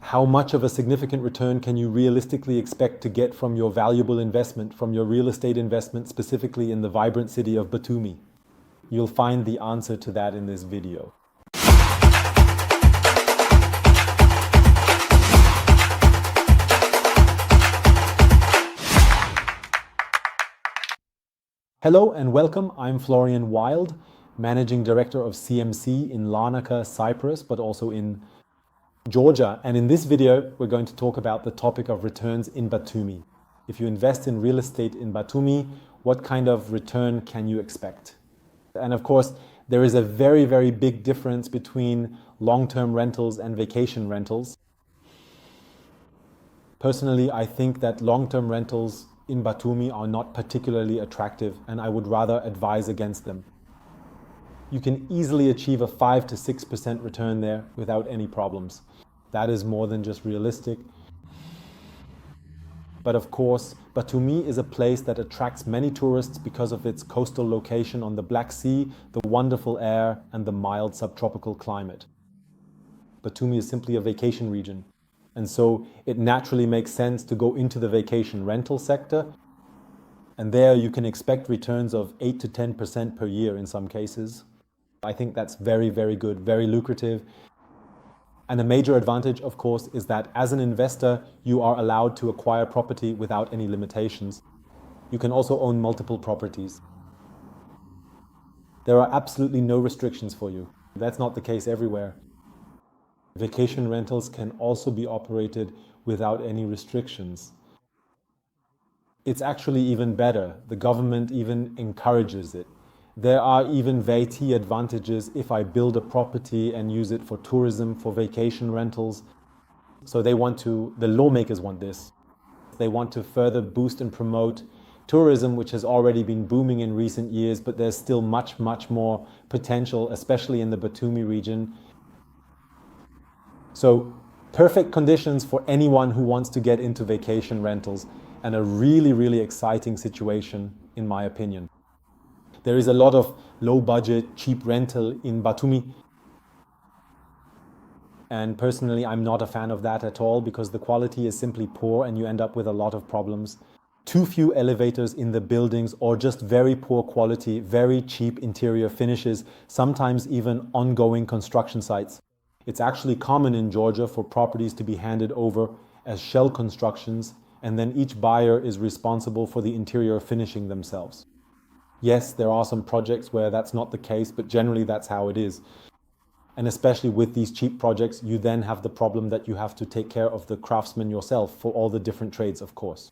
How much of a significant return can you realistically expect to get from your valuable investment, from your real estate investment, specifically in the vibrant city of Batumi? You'll find the answer to that in this video. Hello and welcome. I'm Florian Wilk, Managing Director of CMC in Larnaca, Cyprus, but also in Georgia. And in this video, we're going to talk about the topic of returns in Batumi. If you invest in real estate in Batumi, what kind of return can you expect? And of course, there is a very, very big difference between long-term rentals and vacation rentals. Personally, I think that long-term rentals in Batumi are not particularly attractive, and I would rather advise against them. You can easily achieve a 5 to 6% return there without any problems. That is more than just realistic. But of course, Batumi is a place that attracts many tourists because of its coastal location on the Black Sea, the wonderful air, and the mild subtropical climate. Batumi is simply a vacation region. And so it naturally makes sense to go into the vacation rental sector. And there you can expect returns of 8 to 10% per year in some cases. I think that's very, very good, very lucrative. And a major advantage, of course, is that as an investor, you are allowed to acquire property without any limitations. You can also own multiple properties. There are absolutely no restrictions for you. That's not the case everywhere. Vacation rentals can also be operated without any restrictions. It's actually even better. The government even encourages it. There are even VAT advantages if I build a property and use it for tourism, for vacation rentals. So the lawmakers want this. They want to further boost and promote tourism, which has already been booming in recent years, but there's still much, much more potential, especially in the Batumi region. So perfect conditions for anyone who wants to get into vacation rentals, and a really, really exciting situation, in my opinion. There is a lot of low budget, cheap rental in Batumi. And personally, I'm not a fan of that at all because the quality is simply poor and you end up with a lot of problems. Too few elevators in the buildings or just very poor quality, very cheap interior finishes, sometimes even ongoing construction sites. It's actually common in Georgia for properties to be handed over as shell constructions, and then each buyer is responsible for the interior finishing themselves. Yes, there are some projects where that's not the case, but generally that's how it is. And especially with these cheap projects, you then have the problem that you have to take care of the craftsmen yourself for all the different trades, of course.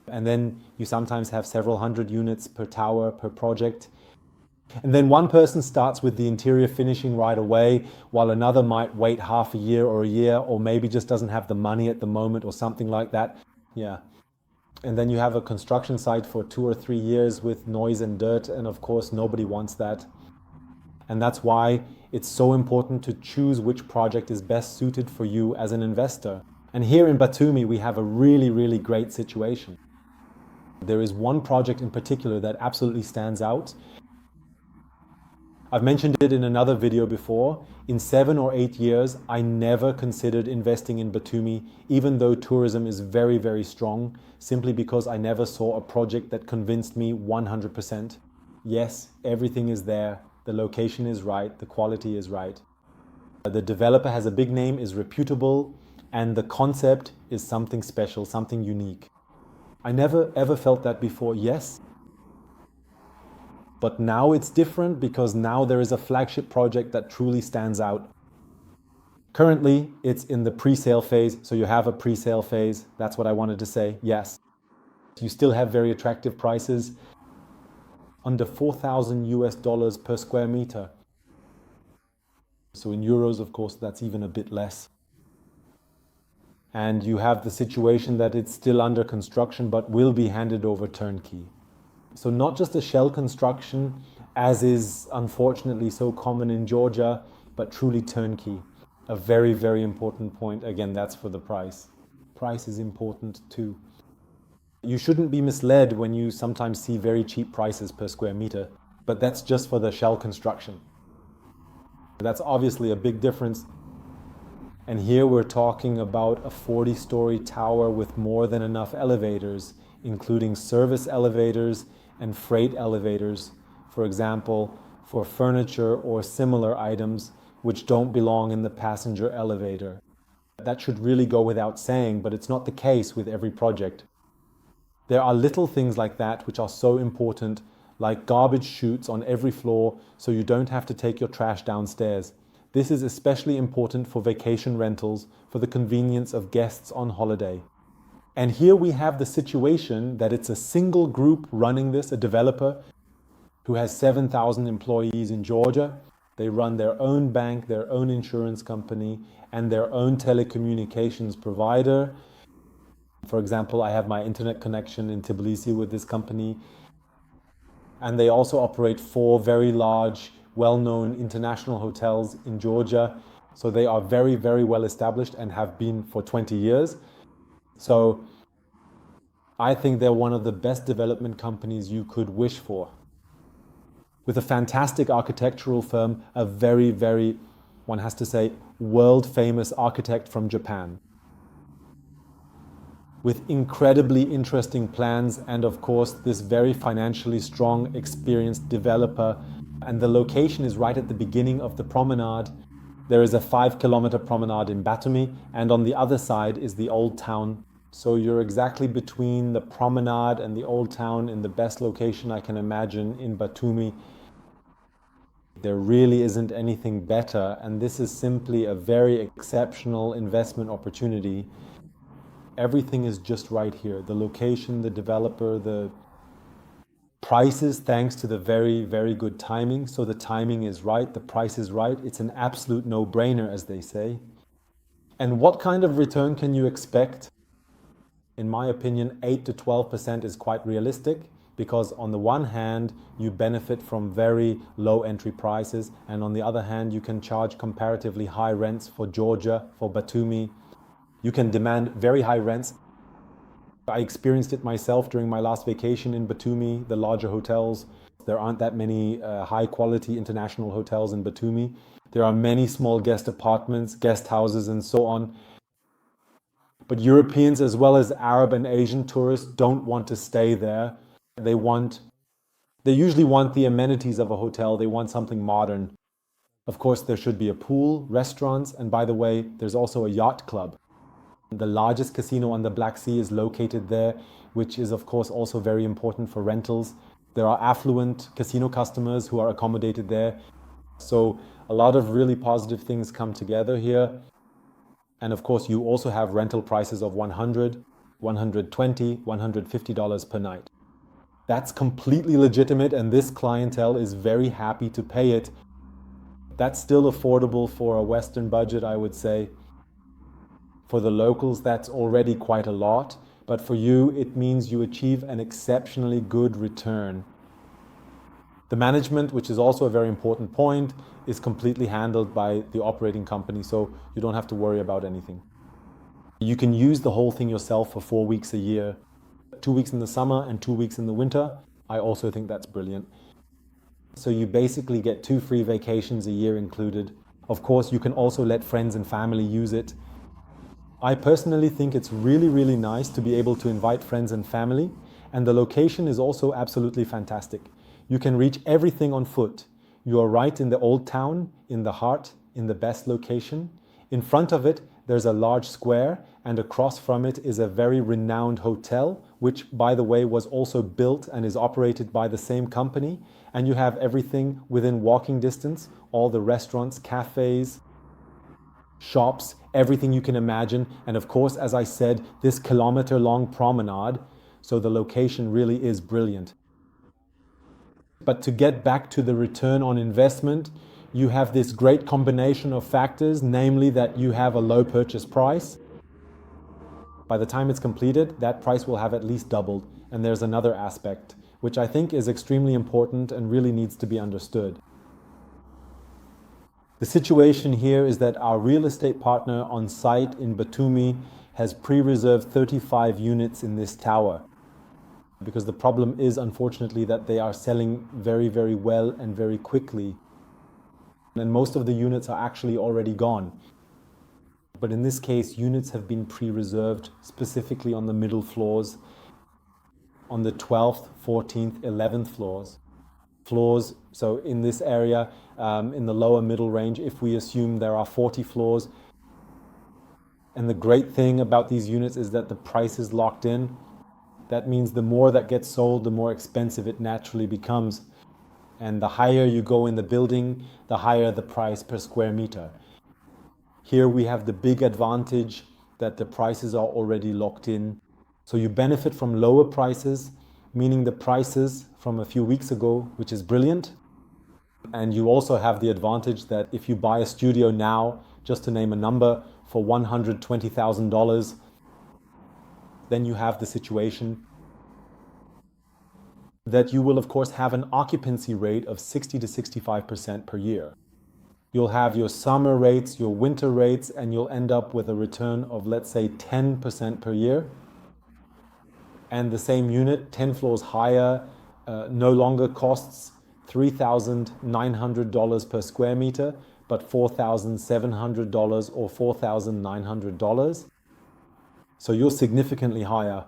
And then you sometimes have several hundred units per tower, per project. And then one person starts with the interior finishing right away, while another might wait half a year, or maybe just doesn't have the money at the moment or something like that. Yeah. And then you have a construction site for 2 or 3 years with noise and dirt, and of course nobody wants that. And that's why it's so important to choose which project is best suited for you as an investor. And here in Batumi we have a really, really great situation. There is one project in particular that absolutely stands out. I've mentioned it in another video before. In 7 or 8 years, I never considered investing in Batumi, even though tourism is very, very strong, simply because I never saw a project that convinced me 100%. Yes, everything is there, the location is right, the quality is right. The developer has a big name, is reputable, and the concept is something special, something unique. I never ever felt that before, yes. But now it's different because now there is a flagship project that truly stands out. Currently, it's in the pre-sale phase, so you have a pre-sale phase. That's what I wanted to say, yes. You still have very attractive prices, under $4,000 per square meter. So in euros, of course, that's even a bit less. And you have the situation that it's still under construction, but will be handed over turnkey. So not just a shell construction, as is unfortunately so common in Georgia, but truly turnkey. A very, very important point. Again, that's for the price. Price is important too. You shouldn't be misled when you sometimes see very cheap prices per square meter, but that's just for the shell construction. That's obviously a big difference. And here we're talking about a 40-story tower with more than enough elevators, including service elevators and freight elevators, for example, for furniture or similar items which don't belong in the passenger elevator. That should really go without saying, but it's not the case with every project. There are little things like that which are so important, like garbage chutes on every floor so you don't have to take your trash downstairs. This is especially important for vacation rentals, for the convenience of guests on holiday. And here we have the situation that it's a single group running this, a developer who has 7,000 employees in Georgia. They run their own bank, their own insurance company, and their own telecommunications provider. For example, I have my internet connection in Tbilisi with this company. And they also operate 4 very large, well-known international hotels in Georgia. So they are very, very well established and have been for 20 years. So I think they're one of the best development companies you could wish for. With a fantastic architectural firm, a very, very, one has to say, world-famous architect from Japan. With incredibly interesting plans and of course this very financially strong, experienced developer. And the location is right at the beginning of the promenade. There is a 5-kilometer promenade in Batumi, and on the other side is the old town. So you're exactly between the promenade and the old town in the best location I can imagine in Batumi. There really isn't anything better, and this is simply a very exceptional investment opportunity. Everything is just right here. The location, the developer, the prices, thanks to the very, very good timing. So the timing is right, the price is right. It's an absolute no-brainer, as they say. And what kind of return can you expect? In my opinion, 8 to 12% is quite realistic, because on the one hand, you benefit from very low entry prices, and on the other hand, you can charge comparatively high rents for Georgia, for Batumi. You can demand very high rents. I experienced it myself during my last vacation in Batumi, the larger hotels. There aren't that many high-quality international hotels in Batumi. There are many small guest apartments, guest houses, and so on. But Europeans, as well as Arab and Asian tourists, don't want to stay there. They usually want the amenities of a hotel. They want something modern. Of course, there should be a pool, restaurants, and by the way, there's also a yacht club. The largest casino on the Black Sea is located there, which is of course also very important for rentals. There are affluent casino customers who are accommodated there. So a lot of really positive things come together here. And of course, you also have rental prices of $100, $120, $150 per night. That's completely legitimate, and this clientele is very happy to pay it. That's still affordable for a Western budget, I would say. For the locals, that's already quite a lot, but for you, it means you achieve an exceptionally good return. The management, which is also a very important point, is completely handled by the operating company, so you don't have to worry about anything. You can use the whole thing yourself for 4 weeks a year, 2 weeks in the summer and 2 weeks in the winter. I also think that's brilliant. So you basically get 2 free vacations a year included. Of course, you can also let friends and family use it. I personally think it's really, really nice to be able to invite friends and family, and the location is also absolutely fantastic. You can reach everything on foot. You are right in the old town, in the heart, in the best location. In front of it, there's a large square, and across from it is a very renowned hotel, which, by the way, was also built and is operated by the same company. And you have everything within walking distance, all the restaurants, cafes, shops, everything you can imagine. And of course, as I said, this kilometer-long promenade, so the location really is brilliant. But to get back to the return on investment, you have this great combination of factors, namely that you have a low purchase price. By the time it's completed, that price will have at least doubled. And there's another aspect, which I think is extremely important and really needs to be understood. The situation here is that our real estate partner on site in Batumi has pre-reserved 35 units in this tower. Because the problem is, unfortunately, that they are selling very, very well and very quickly. And most of the units are actually already gone. But in this case, units have been pre-reserved specifically on the middle floors, on the 12th, 14th, 11th floors. So in this area, in the lower middle range, if we assume there are 40 floors, and the great thing about these units is that the price is locked in. That means the more that gets sold, the more expensive it naturally becomes. And the higher you go in the building, the higher the price per square meter. Here we have the big advantage that the prices are already locked in. So you benefit from lower prices, meaning the prices from a few weeks ago, which is brilliant. And you also have the advantage that if you buy a studio now, just to name a number, for $120,000, then you have the situation that you will of course have an occupancy rate of 60 to 65% per year. You'll have your summer rates, your winter rates, and you'll end up with a return of, let's say, 10% per year. And the same unit, 10 floors higher, no longer costs $3,900 per square meter, but $4,700 or $4,900. So you're significantly higher,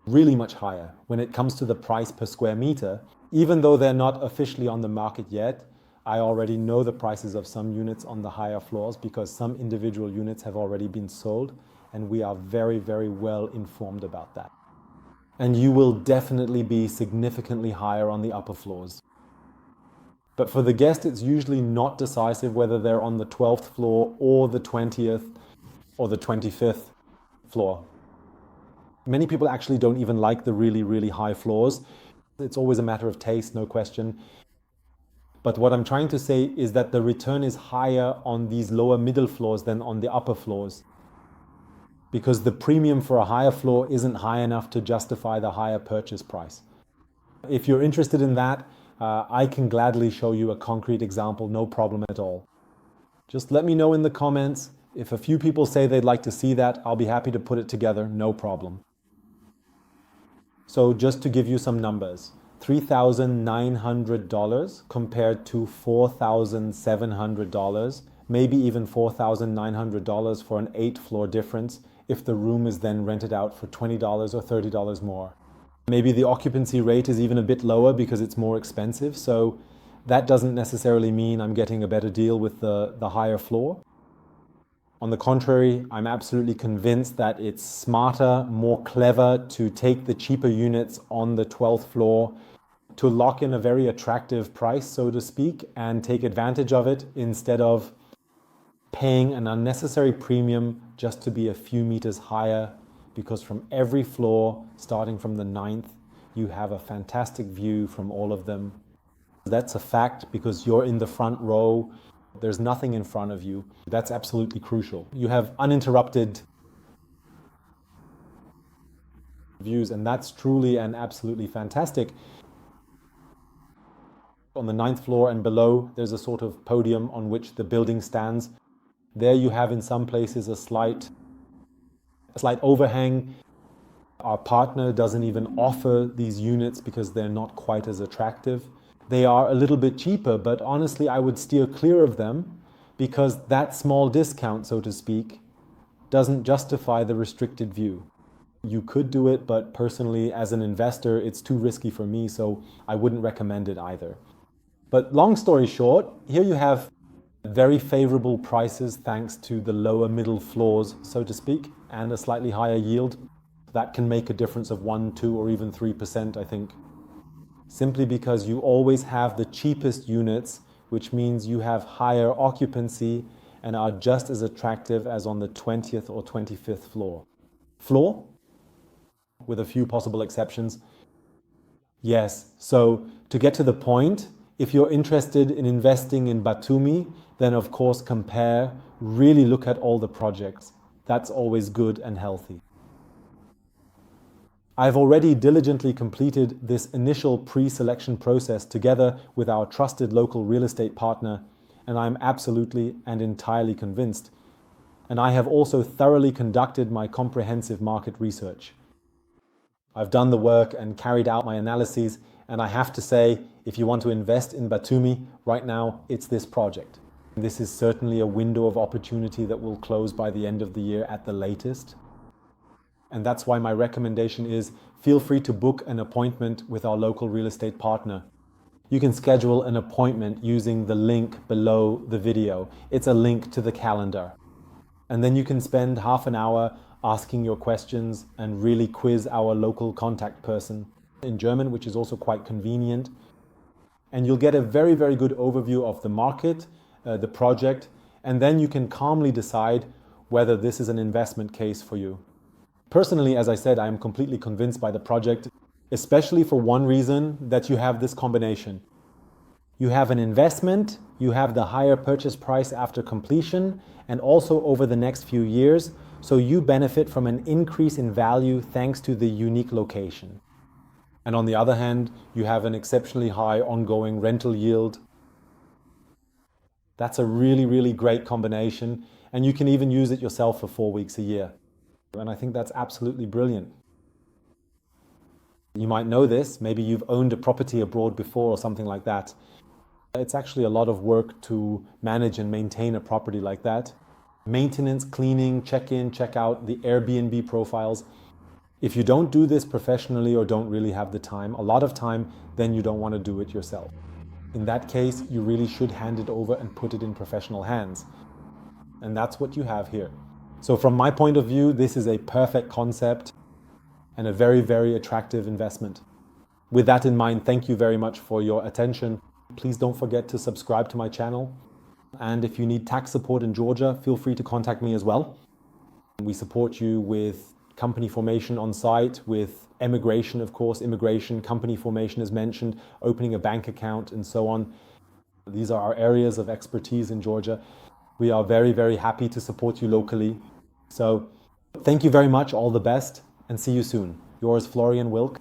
really much higher, when it comes to the price per square meter. Even though they're not officially on the market yet, I already know the prices of some units on the higher floors because some individual units have already been sold, and we are very, very well informed about that. And you will definitely be significantly higher on the upper floors. But for the guest, it's usually not decisive whether they're on the 12th floor or the 20th or the 25th floor. Many people actually don't even like the really, really high floors. It's always a matter of taste, no question. But what I'm trying to say is that the return is higher on these lower middle floors than on the upper floors, because the premium for a higher floor isn't high enough to justify the higher purchase price. If you're interested in that, I can gladly show you a concrete example, no problem at all. Just let me know in the comments. If a few people say they'd like to see that, I'll be happy to put it together, no problem. So just to give you some numbers, $3,900 compared to $4,700, maybe even $4,900 for an 8-floor difference if the room is then rented out for $20 or $30 more. Maybe the occupancy rate is even a bit lower because it's more expensive, so that doesn't necessarily mean I'm getting a better deal with the higher floor. On the contrary, I'm absolutely convinced that it's smarter, more clever to take the cheaper units on the 12th floor to lock in a very attractive price, so to speak, and take advantage of it instead of paying an unnecessary premium just to be a few meters higher, because from every floor, starting from the 9th, you have a fantastic view from all of them. That's a fact because you're in the front row. There's nothing in front of you. That's absolutely crucial. You have uninterrupted views, and that's truly and absolutely fantastic. On the 9th floor and below, there's a sort of podium on which the building stands. There you have in some places a slight overhang. Our partner doesn't even offer these units because they're not quite as attractive. They are a little bit cheaper, but honestly, I would steer clear of them because that small discount, so to speak, doesn't justify the restricted view. You could do it, but personally, as an investor, it's too risky for me, so I wouldn't recommend it either. But long story short, here you have very favorable prices thanks to the lower middle floors, so to speak, and a slightly higher yield. That can make a difference of 1, 2, or even 3%, I think. Simply because you always have the cheapest units, which means you have higher occupancy and are just as attractive as on the 20th or 25th floor. Floor? With a few possible exceptions. Yes, so to get to the point, if you're interested in investing in Batumi, then of course compare, really look at all the projects. That's always good and healthy. I've already diligently completed this initial pre-selection process together with our trusted local real estate partner, and I'm absolutely and entirely convinced. And I have also thoroughly conducted my comprehensive market research. I've done the work and carried out my analyses, and I have to say, if you want to invest in Batumi, right now, it's this project. This is certainly a window of opportunity that will close by the end of the year at the latest. And that's why my recommendation is feel free to book an appointment with our local real estate partner. You can schedule an appointment using the link below the video. It's a link to the calendar. And then you can spend half an hour asking your questions and really quiz our local contact person in German, which is also quite convenient. And you'll get a very, very good overview of the market, the project, and then you can calmly decide whether this is an investment case for you. Personally, as I said, I am completely convinced by the project, especially for one reason, that you have this combination. You have an investment, you have the higher purchase price after completion, and also over the next few years, so you benefit from an increase in value thanks to the unique location. And on the other hand, you have an exceptionally high ongoing rental yield. That's a really, really great combination, and you can even use it yourself for 4 weeks a year. And I think that's absolutely brilliant. You might know this, maybe you've owned a property abroad before or something like that. It's actually a lot of work to manage and maintain a property like that. Maintenance, cleaning, check-in, check-out, the Airbnb profiles. If you don't do this professionally or don't really have the time, a lot of time, then you don't want to do it yourself. In that case, you really should hand it over and put it in professional hands. And that's what you have here. So from my point of view, this is a perfect concept and a very, very attractive investment. With that in mind, thank you very much for your attention. Please don't forget to subscribe to my channel. And if you need tax support in Georgia, feel free to contact me as well. We support you with company formation on site, with immigration, of course, immigration, company formation is mentioned, opening a bank account and so on. These are our areas of expertise in Georgia. We are very, very happy to support you locally. So thank you very much, all the best, and see you soon. Yours, Florian Wilk.